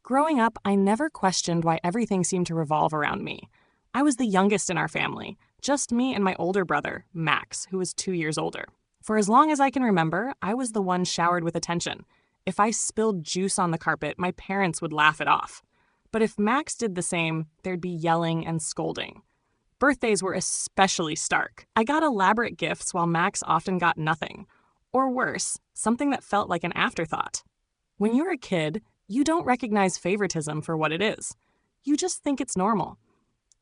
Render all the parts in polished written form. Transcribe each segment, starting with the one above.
Growing up, I never questioned why everything seemed to revolve around me. I was the youngest in our family, just me and my older brother, Max, who was 2 years older. For as long as I can remember, I was the one showered with attention. If I spilled juice on the carpet, my parents would laugh it off. But if Max did the same, there'd be yelling and scolding. Birthdays were especially stark. I got elaborate gifts while Max often got nothing. Or worse, something that felt like an afterthought. When you're a kid, you don't recognize favoritism for what it is. You just think it's normal.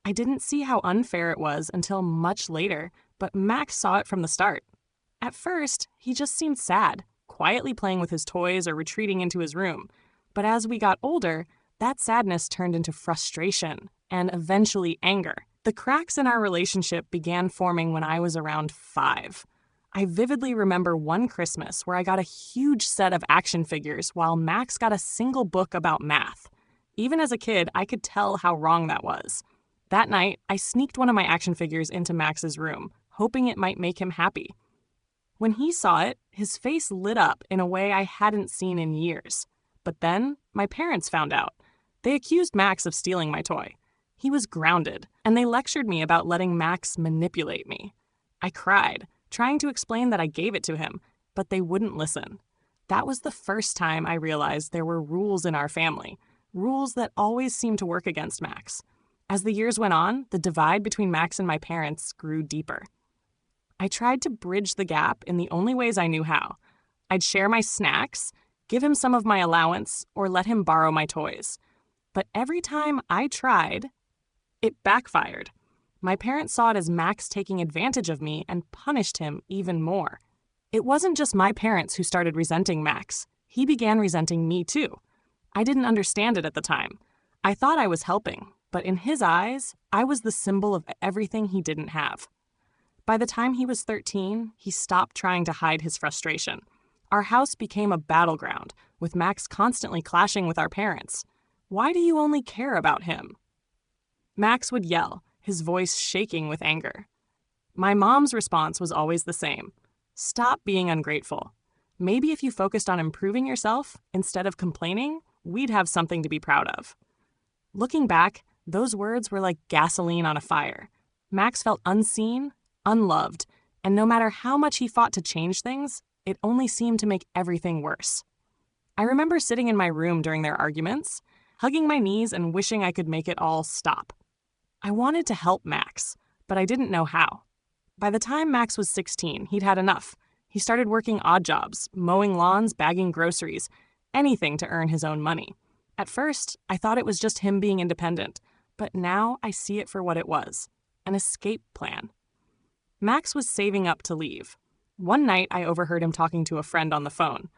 I didn't see how unfair it was until much later, but Max saw it from the start. At first, he just seemed sad, quietly playing with his toys or retreating into his room. But as we got older, that sadness turned into frustration and eventually anger. The cracks in our relationship began forming when I was around 5. I vividly remember one Christmas where I got a huge set of action figures while Max got a single book about math. Even as a kid, I could tell how wrong that was. That night, I sneaked one of my action figures into Max's room, hoping it might make him happy. When he saw it, his face lit up in a way I hadn't seen in years. But then, my parents found out. They accused Max of stealing my toy. He was grounded, and they lectured me about letting Max manipulate me. I cried, trying to explain that I gave it to him, but they wouldn't listen. That was the first time I realized there were rules in our family, rules that always seemed to work against Max. As the years went on, the divide between Max and my parents grew deeper. I tried to bridge the gap in the only ways I knew how. I'd share my snacks, give him some of my allowance, or let him borrow my toys. But every time I tried, it backfired. My parents saw it as Max taking advantage of me and punished him even more. It wasn't just my parents who started resenting Max. He began resenting me too. I didn't understand it at the time. I thought I was helping, but in his eyes, I was the symbol of everything he didn't have. By the time he was 13, he stopped trying to hide his frustration. Our house became a battleground, with Max constantly clashing with our parents. Why do you only care about him? Max would yell, his voice shaking with anger. My mom's response was always the same. Stop being ungrateful. Maybe if you focused on improving yourself instead of complaining, we'd have something to be proud of. Looking back, those words were like gasoline on a fire. Max felt unseen, unloved, and no matter how much he fought to change things, it only seemed to make everything worse. I remember sitting in my room during their arguments, hugging my knees and wishing I could make it all stop. I wanted to help Max, but I didn't know how. By the time Max was 16, he'd had enough. He started working odd jobs, mowing lawns, bagging groceries, anything to earn his own money. At first, I thought it was just him being independent, but now I see it for what it was, an escape plan. Max was saving up to leave. One night, I overheard him talking to a friend on the phone.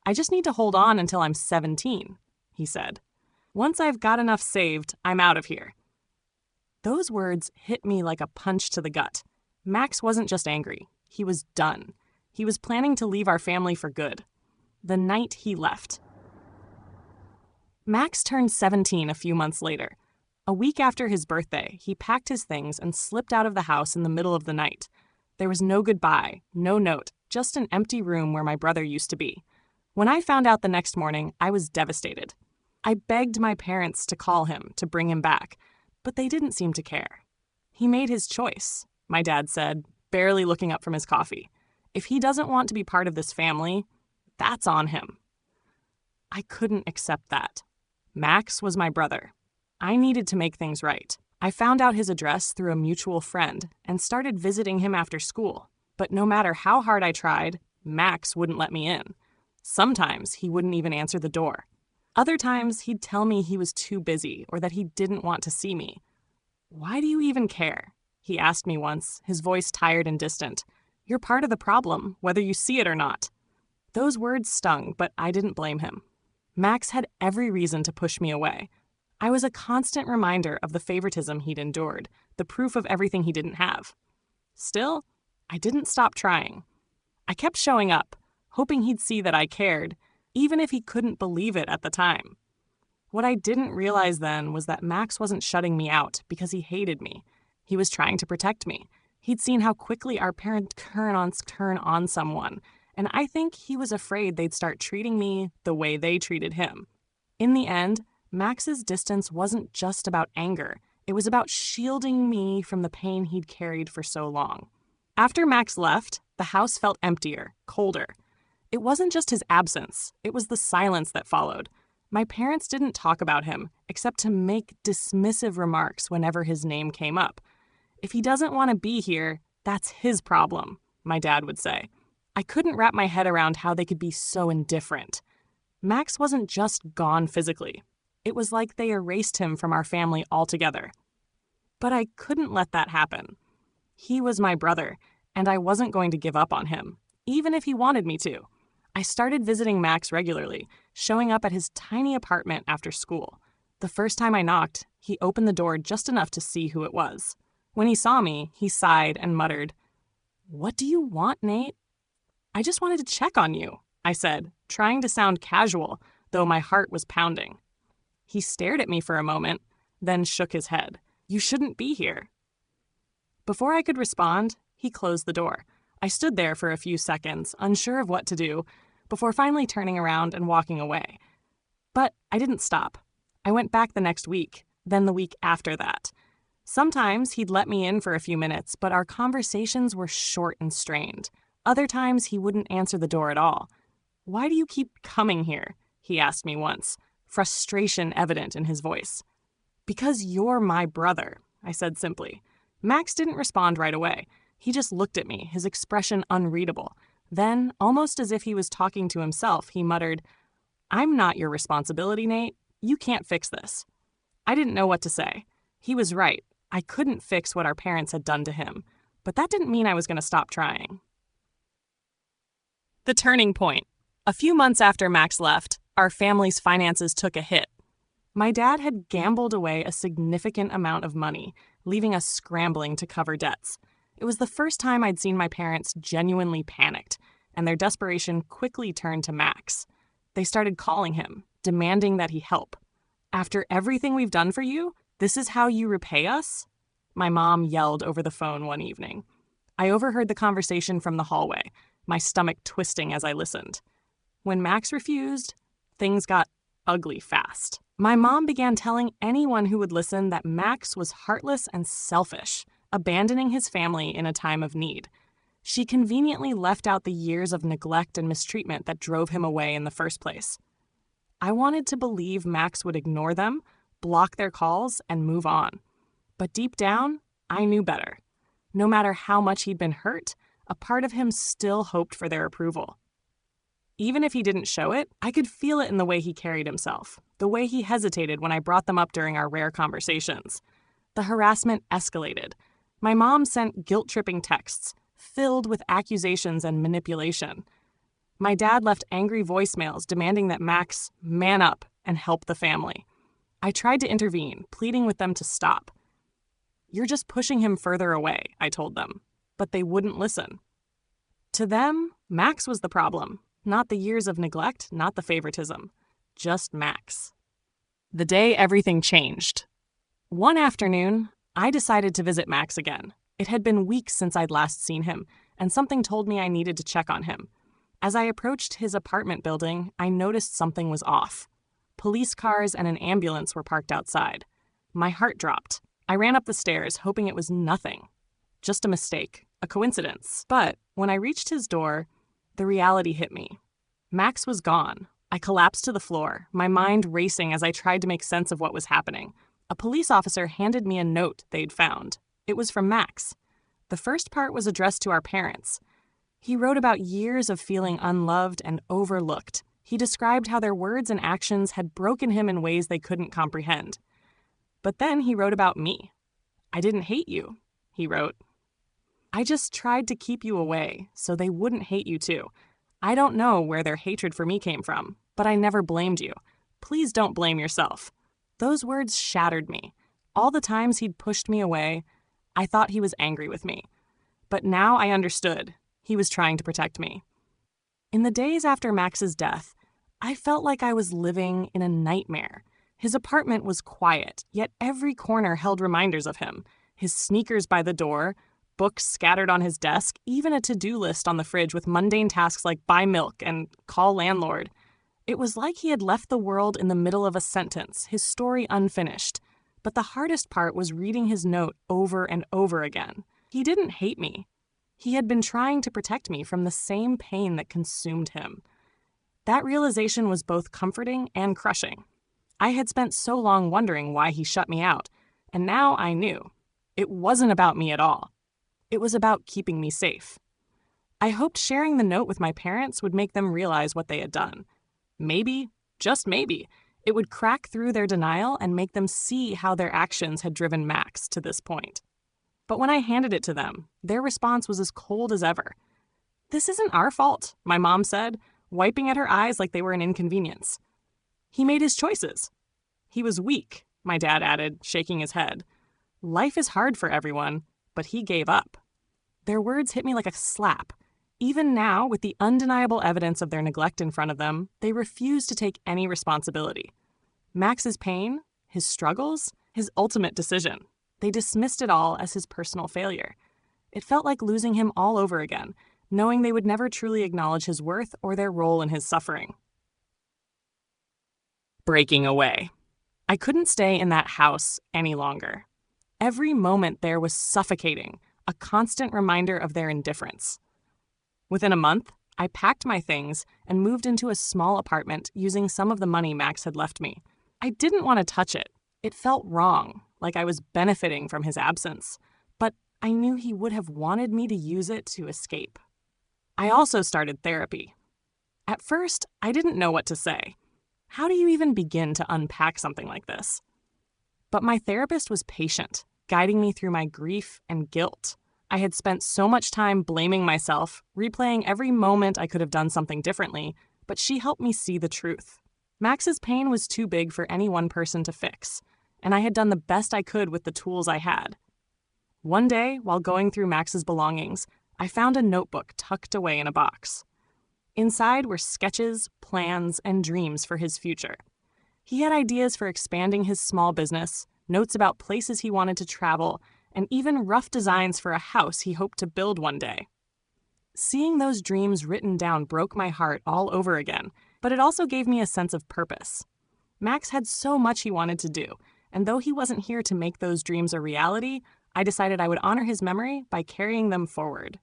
"I just need to hold on until I'm 17, he said. "Once I've got enough saved, I'm out of here." Those words hit me like a punch to the gut. Max wasn't just angry. He was done. He was planning to leave our family for good. The night he left. Max turned 17 a few months later. A week after his birthday, he packed his things and slipped out of the house in the middle of the night. There was no goodbye, no note, just an empty room where my brother used to be. When I found out the next morning, I was devastated. I begged my parents to call him, to bring him back, but they didn't seem to care. "He made his choice," my dad said, barely looking up from his coffee. "If he doesn't want to be part of this family, that's on him." I couldn't accept that. Max was my brother. I needed to make things right. I found out his address through a mutual friend and started visiting him after school. But no matter how hard I tried, Max wouldn't let me in. Sometimes he wouldn't even answer the door. Other times he'd tell me he was too busy or that he didn't want to see me. "Why do you even care?" he asked me once, his voice tired and distant. "You're part of the problem, whether you see it or not." Those words stung, but I didn't blame him. Max had every reason to push me away. I was a constant reminder of the favoritism he'd endured, the proof of everything he didn't have. Still, I didn't stop trying. I kept showing up, hoping he'd see that I cared, even if he couldn't believe it at the time. What I didn't realize then was that Max wasn't shutting me out because he hated me. He was trying to protect me. He'd seen how quickly our parents turn on someone, and I think he was afraid they'd start treating me the way they treated him. In the end, Max's distance wasn't just about anger. It was about shielding me from the pain he'd carried for so long. After Max left, the house felt emptier, colder. It wasn't just his absence, it was the silence that followed. My parents didn't talk about him, except to make dismissive remarks whenever his name came up. If he doesn't want to be here, that's his problem, my dad would say. I couldn't wrap my head around how they could be so indifferent. Max wasn't just gone physically. It was like they erased him from our family altogether. But I couldn't let that happen. He was my brother, and I wasn't going to give up on him, even if he wanted me to. I started visiting Max regularly, showing up at his tiny apartment after school. The first time I knocked, he opened the door just enough to see who it was. When he saw me, he sighed and muttered, "What do you want, Nate?" "I just wanted to check on you," I said, trying to sound casual, though my heart was pounding. He stared at me for a moment, then shook his head. "You shouldn't be here." Before I could respond, he closed the door. I stood there for a few seconds, unsure of what to do, before finally turning around and walking away. But I didn't stop. I went back the next week, then the week after that. Sometimes he'd let me in for a few minutes, but our conversations were short and strained. Other times he wouldn't answer the door at all. "Why do you keep coming here?" he asked me once, frustration evident in his voice. "Because you're my brother," I said simply. Max didn't respond right away. He just looked at me, his expression unreadable. Then, almost as if he was talking to himself, he muttered, "I'm not your responsibility, Nate. You can't fix this." I didn't know what to say. He was right. I couldn't fix what our parents had done to him. But that didn't mean I was going to stop trying. The turning point. A few months after Max left, our family's finances took a hit. My dad had gambled away a significant amount of money, leaving us scrambling to cover debts. It was the first time I'd seen my parents genuinely panicked, and their desperation quickly turned to Max. They started calling him, demanding that he help. "After everything we've done for you, this is how you repay us?" My mom yelled over the phone one evening. I overheard the conversation from the hallway, my stomach twisting as I listened. When Max refused, things got ugly fast. My mom began telling anyone who would listen that Max was heartless and selfish, abandoning his family in a time of need. She conveniently left out the years of neglect and mistreatment that drove him away in the first place. I wanted to believe Max would ignore them, block their calls, and move on. But deep down, I knew better. No matter how much he'd been hurt, a part of him still hoped for their approval. Even if he didn't show it, I could feel it in the way he carried himself, the way he hesitated when I brought them up during our rare conversations. The harassment escalated. My mom sent guilt-tripping texts, filled with accusations and manipulation. My dad left angry voicemails demanding that Max man up and help the family. I tried to intervene, pleading with them to stop. "You're just pushing him further away," I told them, but they wouldn't listen. To them, Max was the problem, not the years of neglect, not the favoritism, just Max. The day everything changed. One afternoon, I decided to visit Max again. It had been weeks since I'd last seen him, and something told me I needed to check on him. As I approached his apartment building, I noticed something was off. Police cars and an ambulance were parked outside. My heart dropped. I ran up the stairs, hoping it was nothing. Just a mistake, a coincidence. But when I reached his door, the reality hit me. Max was gone. I collapsed to the floor, my mind racing as I tried to make sense of what was happening. A police officer handed me a note they'd found. It was from Max. The first part was addressed to our parents. He wrote about years of feeling unloved and overlooked. He described how their words and actions had broken him in ways they couldn't comprehend. But then he wrote about me. "I didn't hate you," he wrote. "I just tried to keep you away so they wouldn't hate you too. I don't know where their hatred for me came from, but I never blamed you. Please don't blame yourself." Those words shattered me. All the times he'd pushed me away, I thought he was angry with me. But now I understood. He was trying to protect me. In the days after Max's death, I felt like I was living in a nightmare. His apartment was quiet, yet every corner held reminders of him. His sneakers by the door, books scattered on his desk, even a to-do list on the fridge with mundane tasks like buy milk and call landlord. It was like he had left the world in the middle of a sentence, his story unfinished. But the hardest part was reading his note over and over again. He didn't hate me. He had been trying to protect me from the same pain that consumed him. That realization was both comforting and crushing. I had spent so long wondering why he shut me out, and now I knew. It wasn't about me at all. It was about keeping me safe. I hoped sharing the note with my parents would make them realize what they had done. Maybe, just maybe, it would crack through their denial and make them see how their actions had driven Max to this point. But when I handed it to them, their response was as cold as ever. "This isn't our fault," my mom said, wiping at her eyes like they were an inconvenience. "He made his choices." "He was weak," my dad added, shaking his head. "Life is hard for everyone, but he gave up." Their words hit me like a slap. Even now, with the undeniable evidence of their neglect in front of them, they refuse to take any responsibility. Max's pain, his struggles, his ultimate decision, they dismissed it all as his personal failure. It felt like losing him all over again, knowing they would never truly acknowledge his worth or their role in his suffering. Breaking away. I couldn't stay in that house any longer. Every moment there was suffocating, a constant reminder of their indifference. Within a month, I packed my things and moved into a small apartment using some of the money Max had left me. I didn't want to touch it. It felt wrong, like I was benefiting from his absence. But I knew he would have wanted me to use it to escape. I also started therapy. At first, I didn't know what to say. How do you even begin to unpack something like this? But my therapist was patient, guiding me through my grief and guilt. I had spent so much time blaming myself, replaying every moment I could have done something differently, but she helped me see the truth. Max's pain was too big for any one person to fix, and I had done the best I could with the tools I had. One day, while going through Max's belongings, I found a notebook tucked away in a box. Inside were sketches, plans, and dreams for his future. He had ideas for expanding his small business, notes about places he wanted to travel, and even rough designs for a house he hoped to build one day. Seeing those dreams written down broke my heart all over again, but it also gave me a sense of purpose. Max had so much he wanted to do, and though he wasn't here to make those dreams a reality, I decided I would honor his memory by carrying them forward.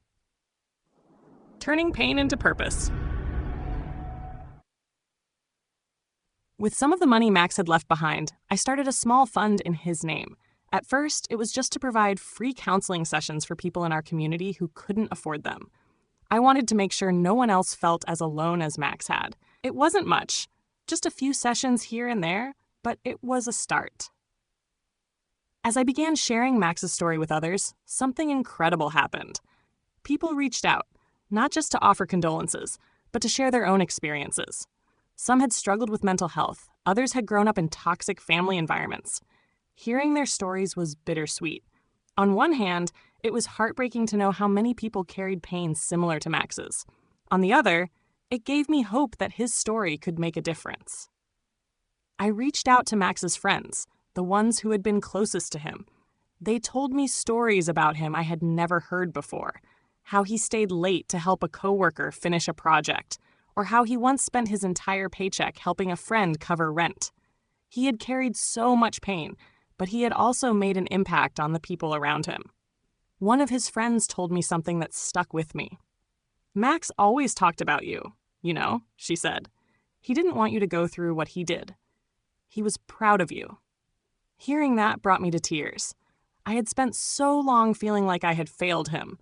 Turning pain into purpose. With some of the money Max had left behind, I started a small fund in his name. At first, it was just to provide free counseling sessions for people in our community who couldn't afford them. I wanted to make sure no one else felt as alone as Max had. It wasn't much, just a few sessions here and there, but it was a start. As I began sharing Max's story with others, something incredible happened. People reached out, not just to offer condolences, but to share their own experiences. Some had struggled with mental health, others had grown up in toxic family environments. Hearing their stories was bittersweet. On one hand, it was heartbreaking to know how many people carried pain similar to Max's. On the other, it gave me hope that his story could make a difference. I reached out to Max's friends, the ones who had been closest to him. They told me stories about him I had never heard before, how he stayed late to help a coworker finish a project, or how he once spent his entire paycheck helping a friend cover rent. He had carried so much pain, but he had also made an impact on the people around him. One of his friends told me something that stuck with me. "Max always talked about you, she said. "He didn't want you to go through what he did. He was proud of you." Hearing that brought me to tears. I had spent so long feeling like I had failed him,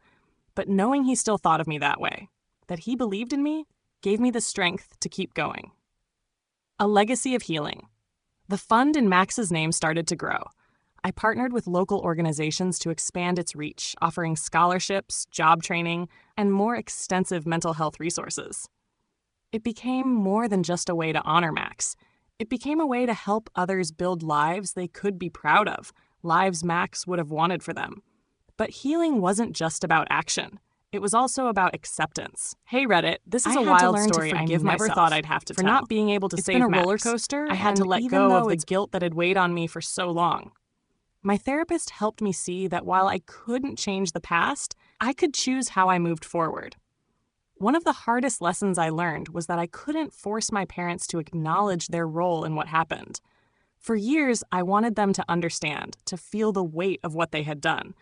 but knowing he still thought of me that way, that he believed in me, gave me the strength to keep going. A legacy of healing. The fund in Max's name started to grow. I partnered with local organizations to expand its reach, offering scholarships, job training, and more extensive mental health resources. It became more than just a way to honor Max. It became a way to help others build lives they could be proud of, lives Max would have wanted for them. But healing wasn't just about action. It was also about acceptance. Hey Reddit, this is a wild story I never thought I'd have to tell. For not being able to save Max. It's been a roller coaster. I had to let go of the guilt that had weighed on me for so long. My therapist helped me see that while I couldn't change the past, I could choose how I moved forward. One of the hardest lessons I learned was that I couldn't force my parents to acknowledge their role in what happened. For years, I wanted them to understand, to feel the weight of what they had done.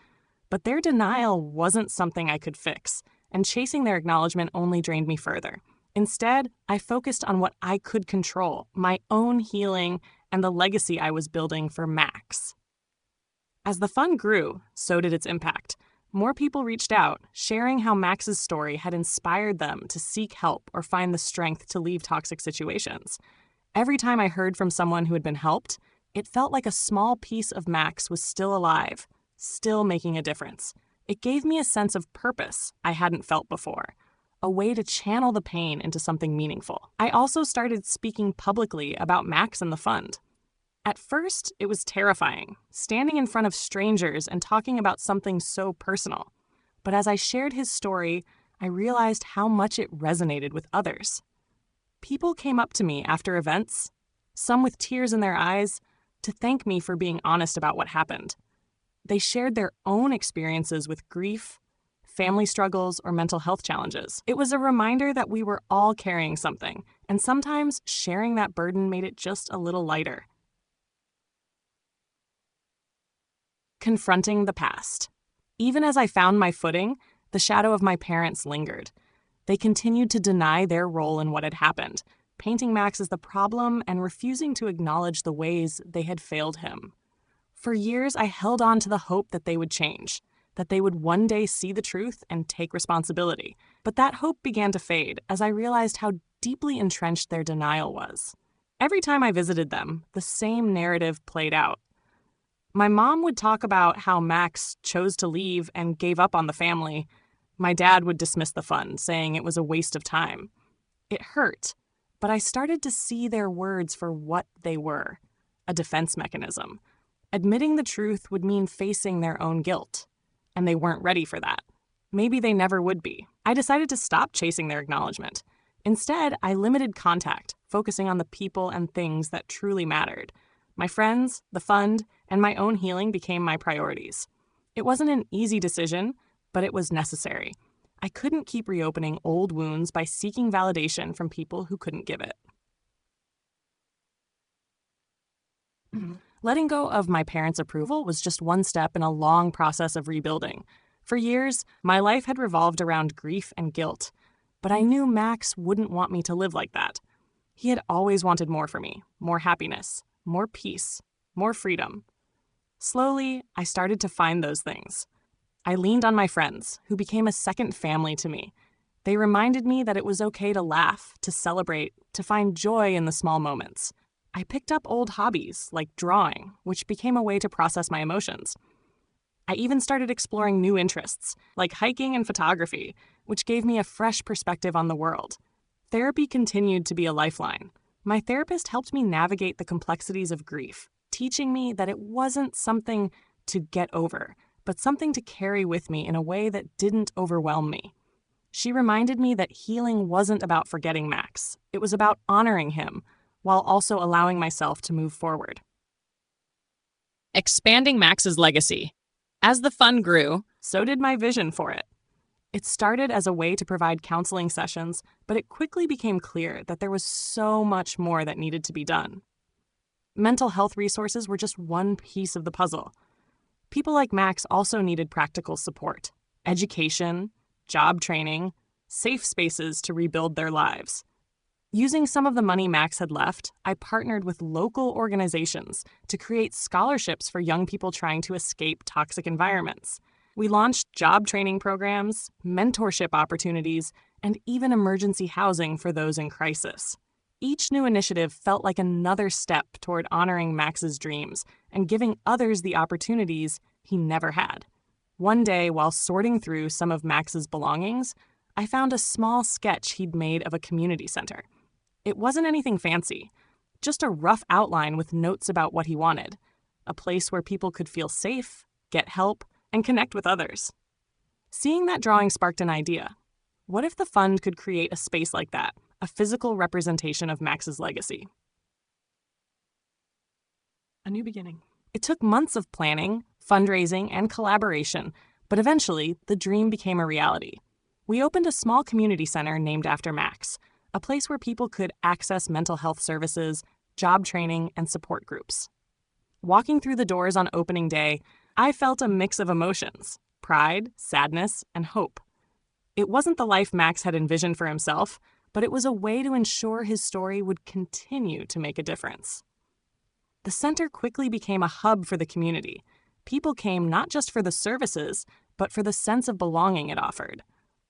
But their denial wasn't something I could fix, and chasing their acknowledgement only drained me further. Instead, I focused on what I could control, my own healing, and the legacy I was building for Max. As the fund grew, so did its impact. More people reached out, sharing how Max's story had inspired them to seek help or find the strength to leave toxic situations. Every time I heard from someone who had been helped, it felt like a small piece of Max was still alive, still making a difference. It gave me a sense of purpose I hadn't felt before, a way to channel the pain into something meaningful. I also started speaking publicly about Max and the fund. At first, it was terrifying, standing in front of strangers and talking about something so personal. But as I shared his story, I realized how much it resonated with others. People came up to me after events, some with tears in their eyes, to thank me for being honest about what happened. They shared their own experiences with grief, family struggles, or mental health challenges. It was a reminder that we were all carrying something, and sometimes sharing that burden made it just a little lighter. Confronting the past. Even as I found my footing, the shadow of my parents lingered. They continued to deny their role in what had happened, painting Max as the problem and refusing to acknowledge the ways they had failed him. For years, I held on to the hope that they would change, that they would one day see the truth and take responsibility. But that hope began to fade as I realized how deeply entrenched their denial was. Every time I visited them, the same narrative played out. My mom would talk about how Max chose to leave and gave up on the family. My dad would dismiss the fund, saying it was a waste of time. It hurt, but I started to see their words for what they were, a defense mechanism. Admitting the truth would mean facing their own guilt, and they weren't ready for that. Maybe they never would be. I decided to stop chasing their acknowledgement. Instead, I limited contact, focusing on the people and things that truly mattered. My friends, the fund, and my own healing became my priorities. It wasn't an easy decision, but it was necessary. I couldn't keep reopening old wounds by seeking validation from people who couldn't give it. Letting go of my parents' approval was just one step in a long process of rebuilding. For years, my life had revolved around grief and guilt, but I knew Max wouldn't want me to live like that. He had always wanted more for me, more happiness, more peace, more freedom. Slowly, I started to find those things. I leaned on my friends, who became a second family to me. They reminded me that it was okay to laugh, to celebrate, to find joy in the small moments. I picked up old hobbies, like drawing, which became a way to process my emotions. I even started exploring new interests, like hiking and photography, which gave me a fresh perspective on the world. Therapy continued to be a lifeline. My therapist helped me navigate the complexities of grief, teaching me that it wasn't something to get over, but something to carry with me in a way that didn't overwhelm me. She reminded me that healing wasn't about forgetting Max. It was about honoring him, while also allowing myself to move forward. Expanding Max's legacy. As the fund grew, so did my vision for it. It started as a way to provide counseling sessions, but it quickly became clear that there was so much more that needed to be done. Mental health resources were just one piece of the puzzle. People like Max also needed practical support, education, job training, safe spaces to rebuild their lives. Using some of the money Max had left, I partnered with local organizations to create scholarships for young people trying to escape toxic environments. We launched job training programs, mentorship opportunities, and even emergency housing for those in crisis. Each new initiative felt like another step toward honoring Max's dreams and giving others the opportunities he never had. One day, while sorting through some of Max's belongings, I found a small sketch he'd made of a community center. It wasn't anything fancy, just a rough outline with notes about what he wanted, a place where people could feel safe, get help, and connect with others. Seeing that drawing sparked an idea. What if the fund could create a space like that, a physical representation of Max's legacy? A new beginning. It took months of planning, fundraising, and collaboration, but eventually, the dream became a reality. We opened a small community center named after Max, a place where people could access mental health services, job training, and support groups. Walking through the doors on opening day, I felt a mix of emotions: pride, sadness, and hope. It wasn't the life Max had envisioned for himself, but it was a way to ensure his story would continue to make a difference. The center quickly became a hub for the community. People came not just for the services, but for the sense of belonging it offered.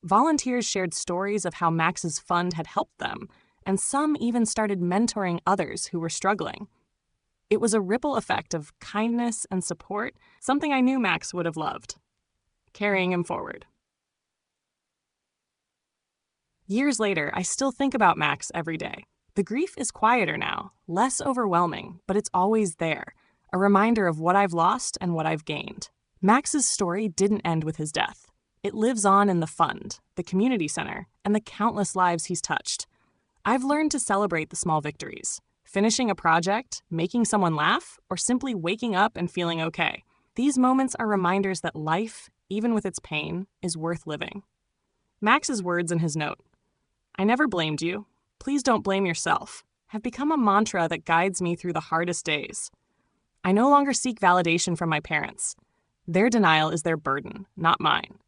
Volunteers shared stories of how Max's fund had helped them, and some even started mentoring others who were struggling. It was a ripple effect of kindness and support, something I knew Max would have loved, carrying him forward. Years later, I still think about Max every day. The grief is quieter now, less overwhelming, but it's always there, a reminder of what I've lost and what I've gained. Max's story didn't end with his death. It lives on in the fund, the community center, and the countless lives he's touched. I've learned to celebrate the small victories. Finishing a project, making someone laugh, or simply waking up and feeling okay. These moments are reminders that life, even with its pain, is worth living. Max's words in his note, "I never blamed you. Please don't blame yourself," have become a mantra that guides me through the hardest days. I no longer seek validation from my parents. Their denial is their burden, not mine.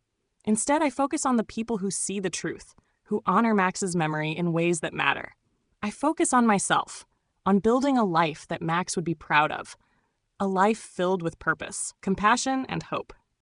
Instead, I focus on the people who see the truth, who honor Max's memory in ways that matter. I focus on myself, on building a life that Max would be proud of, a life filled with purpose, compassion, and hope.